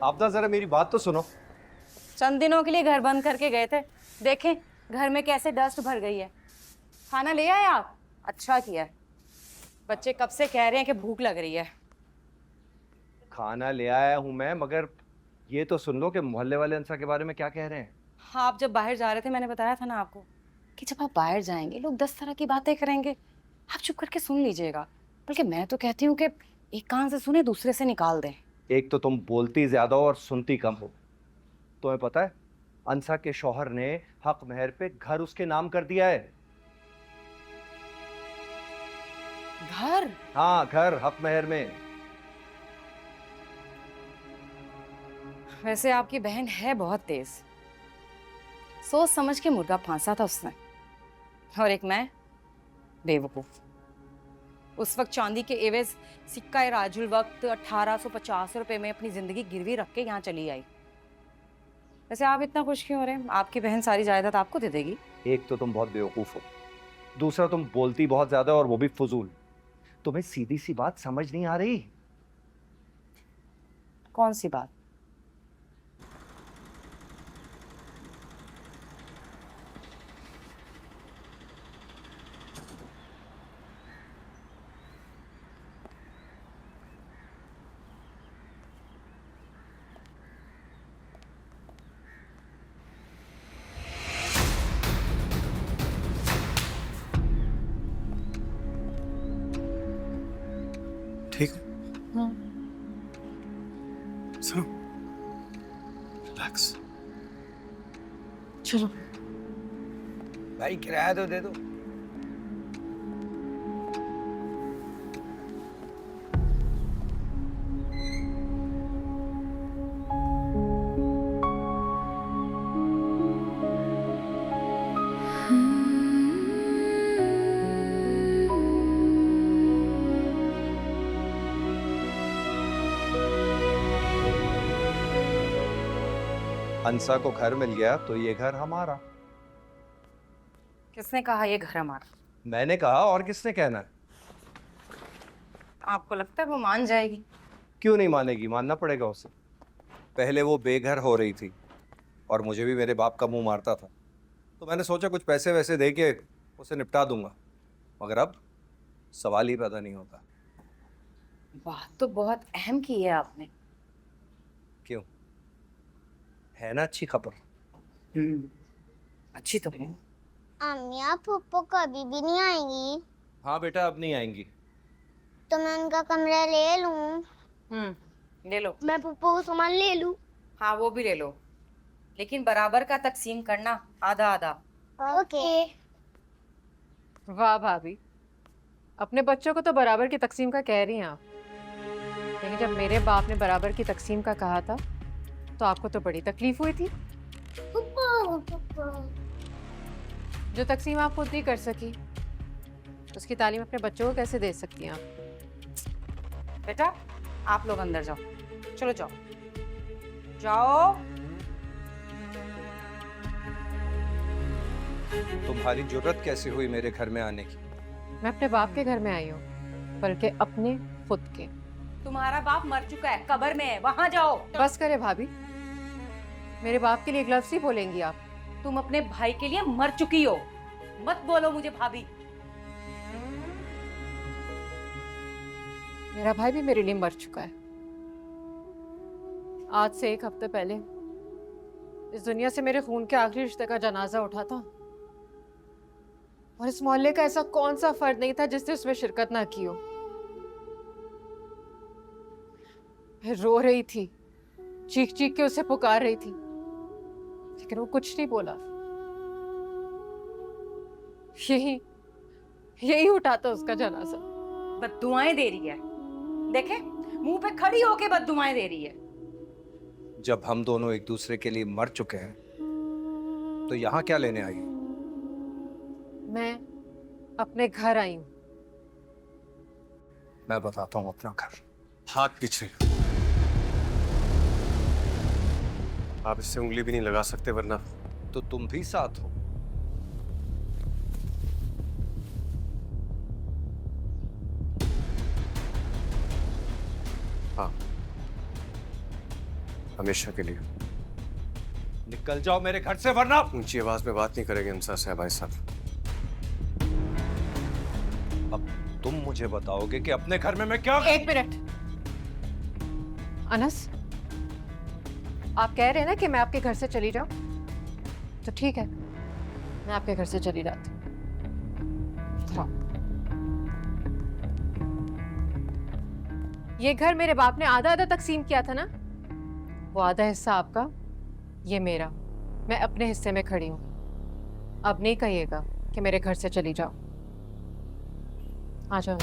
आपदा जरा मेरी बात तो सुनो। चंद दिनों के लिए घर बंद करके गए थे, देखें घर में कैसे डस्ट भर गई है। खाना ले आए आप? अच्छा किया। बच्चे कब से कह रहे हैं कि भूख लग रही है। खाना ले आया हूं मैं, मगर ये तो सुन लो कि मोहल्ले वाले अंसा के बारे में क्या कह रहे हैं। हाँ, आप जब बाहर जा रहे थे मैंने बताया था ना आपको कि जब आप बाहर जाएंगे लोग 10 तरह की बातें करेंगे, आप चुप करके सुन लीजिएगा। बल्कि मैं तो कहती हूँ कि एक कान से सुने दूसरे से निकाल दें। एक तो तुम बोलती ज्यादा हो और सुनती कम हो। तुम्हें पता है अंसा के शौहर ने हक महर पे घर उसके नाम कर दिया है। घर? हाँ, घर हक महर में। वैसे आपकी बहन है बहुत तेज, सोच समझ के मुर्गा फांसा था उसने। और एक मैं बेवकूफ। उस वक्त चांदी के एवज सिक्का राजुल वक्त 1850 रुपए में अपनी जिंदगी गिरवी रख के यहाँ चली आई। वैसे आप इतना खुश क्यों हो रहे हैं? आपकी बहन सारी जायदाद आपको दे देगी। एक तो तुम बहुत बेवकूफ हो, दूसरा तुम बोलती बहुत ज्यादा और वो भी फजूल। तुम्हें सीधी सी बात समझ नहीं आ रही। कौन सी बात? ठीक है, सुनो, रिलैक्स। चलो। भाई किराया तो दे दो। अंसा को घर मिल गया तो ये घर हमारा। किसने कहा ये घर हमारा? मैंने कहा, और किसने कहना है। आपको लगता है वो मान जाएगी? क्यों नहीं मानेगी, मानना पड़ेगा उसे। पहले वो बेघर हो रही थी और मुझे भी मेरे बाप का मुंह मारता था, तो मैंने सोचा कुछ पैसे वैसे दे के उसे निपटा दूंगा, मगर अब सवाल ही पैदा नहीं होता। बात तो बहुत अहम की है आपने। क्यों, है ना अच्छी खबर? अच्छी तो है। अम्मी आप पप्पू कभी भी नहीं आएंगी? हाँ बेटा, अब नहीं आएंगी। तो मैं उनका कमरा ले लूं? ले लो। मैं पप्पू को सामान ले लूं? हाँ वो भी ले लो, लेकिन बराबर का तकसीम करना, आधा आधा। ओके। वाह भाभी, अपने बच्चों को तो बराबर की तकसीम का कह रही हैं आप, लेकिन जब मेरे बाप ने बराबर की तकसीम का कहा था तो आपको तो बड़ी तकलीफ हुई थी। जो तकसीम आप खुद नहीं कर सकी, उसकी तालीम अपने बच्चों को कैसे दे सकती हैं आप? बेटा आप लोग अंदर जाओ, चलो जाओ जाओ। तुम्हारी जुर्रत कैसे हुई मेरे घर में आने की? मैं अपने बाप के घर में आई हूँ, बल्कि अपने खुद के। तुम्हारा बाप मर चुका है, कब्र में है, वहां जाओ। बस करे भाभी, मेरे बाप के लिए ग्लव्स ही बोलेंगी आप? तुम अपने भाई के लिए मर चुकी हो, मत बोलो मुझे भाभी। मेरा भाई भी मेरे लिए मर चुका है। आज से 1 हफ्ते पहले इस दुनिया से मेरे खून के आखिरी रिश्ते का जनाजा उठा था, और इस मोहल्ले का ऐसा कौन सा फर्द नहीं था जिसने उसमें शिरकत ना की हो। मैं रो रही थी, चीख चीख के उसे पुकार रही थी, लेकिन वो कुछ नहीं बोला। यही यही उठाता उसका जनाजा। बद्दुआएं दे रही है, देखे मुंह पे खड़ी होके बद्दुआएं दे रही है। जब हम दोनों एक दूसरे के लिए मर चुके हैं तो यहाँ क्या लेने आई? मैं अपने घर आई हूँ। मैं बताता हूँ अपना घर। हाथ पीछे, आप इससे उंगली भी नहीं लगा सकते, वरना तो तुम भी साथ हो। हाँ, हमेशा के लिए। निकल जाओ मेरे घर से वरना। ऊंची आवाज में बात नहीं करेंगे अंसार साहब भाई साहब। अब तुम मुझे बताओगे कि अपने घर में मैं क्या। एक मिनट। अनस, आप कह रहे हैं ना कि मैं आपके घर से चली जाऊं, तो ठीक है, मैं आपके घर से चली जाती हूँ। ये घर मेरे बाप ने आधा आधा तकसीम किया था ना, वो आधा हिस्सा आपका, ये मेरा। मैं अपने हिस्से में खड़ी हूं। अब नहीं कहिएगा कि मेरे घर से चली जाओ। आ जाओ।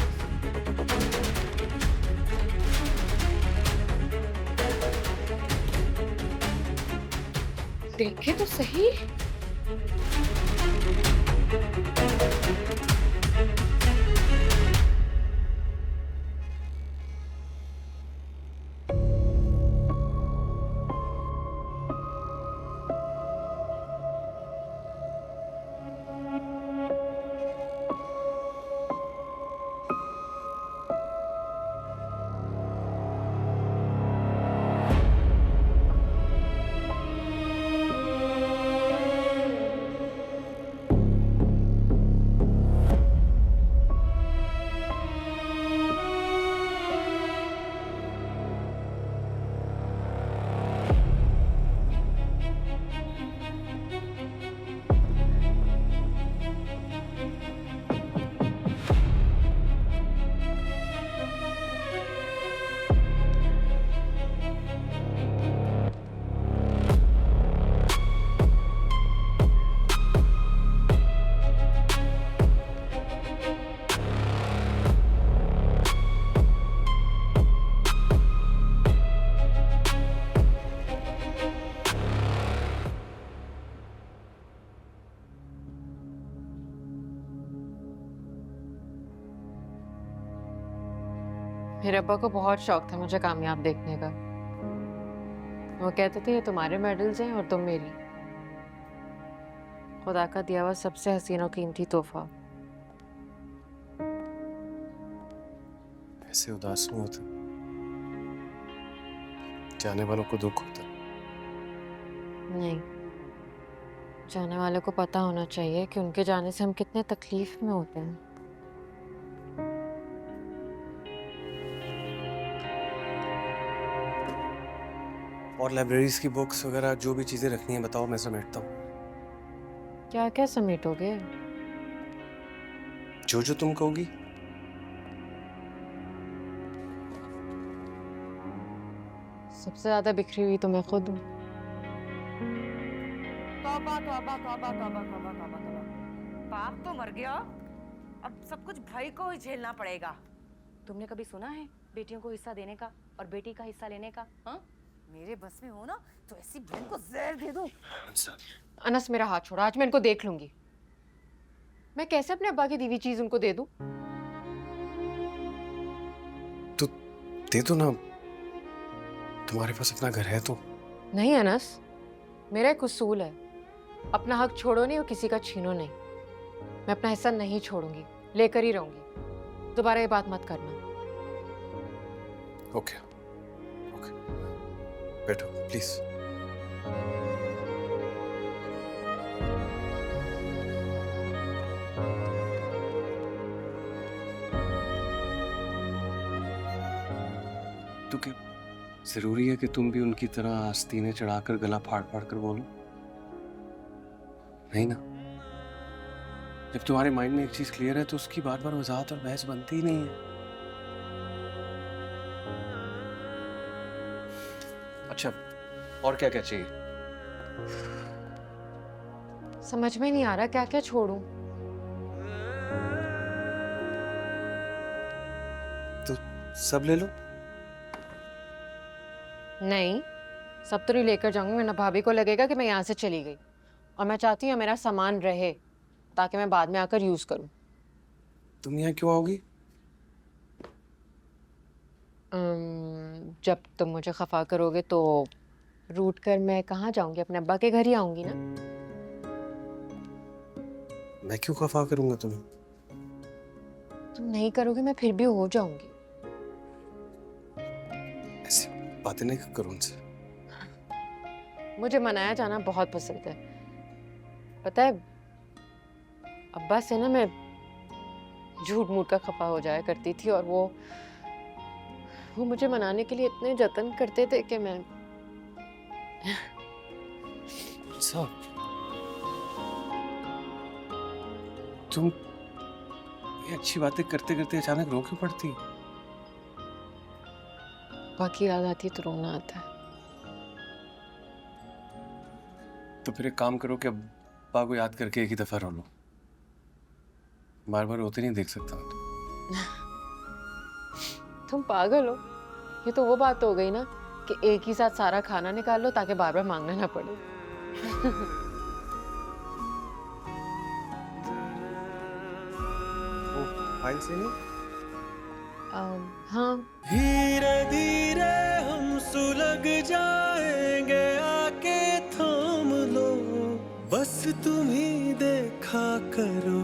देखे तो सही। मेरे अब्बा को बहुत शौक था मुझे कामयाब देखने का। वो कहते थे ये तुम्हारे मेडल्स हैं और तुम मेरी। खुदा का दिया हुआ सबसे हसीन और कीमती तोहफा। ऐसे उदास नहीं होते, जाने वालों को दुख होता। नहीं, जाने वाले को पता होना चाहिए कि उनके जाने से हम कितने तकलीफ में होते हैं। और लाइब्रेरीज की बुक्स वगैरह जो भी चीजें रखनी है बताओ, मैं समेटता हूँ। क्या क्या समेटोगे? जो जो तुम कहोगी। सबसे ज्यादा बिखरी हुई तो मैं खुद हूँ। तौबा तौबा तौबा तौबा तौबा तौबा तौबा। बाप तो मर गया, अब सब कुछ भाई को ही झेलना पड़ेगा। तुमने कभी सुना है बेटियों को हिस्सा देने का और बेटी का हिस्सा लेने का? हाँ, मेरे बस में हो ना तो ऐसी बहन को जहर दे दूं। अनस, मेरा हाथ छोड़ा, आज मैं इनको देख लूंगी। मैं कैसे अपने अब्बा की दी हुई चीज उनको दे दूं? तो दे दो ना, तुम्हारे पास अपना घर है तो। नहीं अनस, मेरा एक उसूल है, अपना हक छोड़ो नहीं और किसी का छीनो नहीं। मैं अपना हिस्सा नहीं छोड़ूंगी, लेकर ही रहूंगी। दोबारा ये बात मत करना। ओके ओके, बैठो प्लीज। तो क्या जरूरी है कि तुम भी उनकी तरह आस्तीनें चढ़ाकर गला फाड़ फाड़ कर बोलो? नहीं ना। जब तुम्हारे माइंड में एक चीज क्लियर है तो उसकी बार बार वजाहत और बहस बनती ही नहीं है। अच्छा, और क्या क्या चाहिए? समझ में नहीं आ रहा क्या क्या छोड़ूं। तो सब ले लो। नहीं, सब तो नहीं लेकर जाऊंगी, वरना भाभी को लगेगा कि मैं यहाँ से चली गई। और मैं चाहती हूँ मेरा सामान रहे ताकि मैं बाद में आकर यूज करूं। तुम यहाँ क्यों आओगी? जब तुम मुझे खफा करोगे तो रूठ कर मैं कहाँ जाऊंगी? अपने अब्बा के घर ही आऊंगी ना। मैं क्यों खफा करूंगा तुम्हें? तुम नहीं करोगे मैं फिर भी हो जाऊंगी। ऐसी बातें नहीं करो उनसे। मुझे मनाया जाना बहुत पसंद है। पता है, अब्बा से ना मैं झूठ मूठ का खफा हो जाया करती थी, और वो मुझे मनाने के लिए इतने जतन करते थे कि मैं सब तुम ये अच्छी बातें करते करते अचानक रो क्यों पड़ती? बाकी याद आती है तो रोना आता है। तो फिर एक काम करो कि अब्बा को याद करके एक ही दफा रो लो। बार बार रोते नहीं देख सकता मैं तो। तुम पागल हो? ये तो वो बात हो गई ना कि एक ही साथ सारा खाना निकाल लो ताकि बार बार मांगना ना पड़े। फाइल से नहीं। हाँ, धीरे धीरे हम सुलग जाएंगे, आके थाम लो, बस तुम ही देखा करो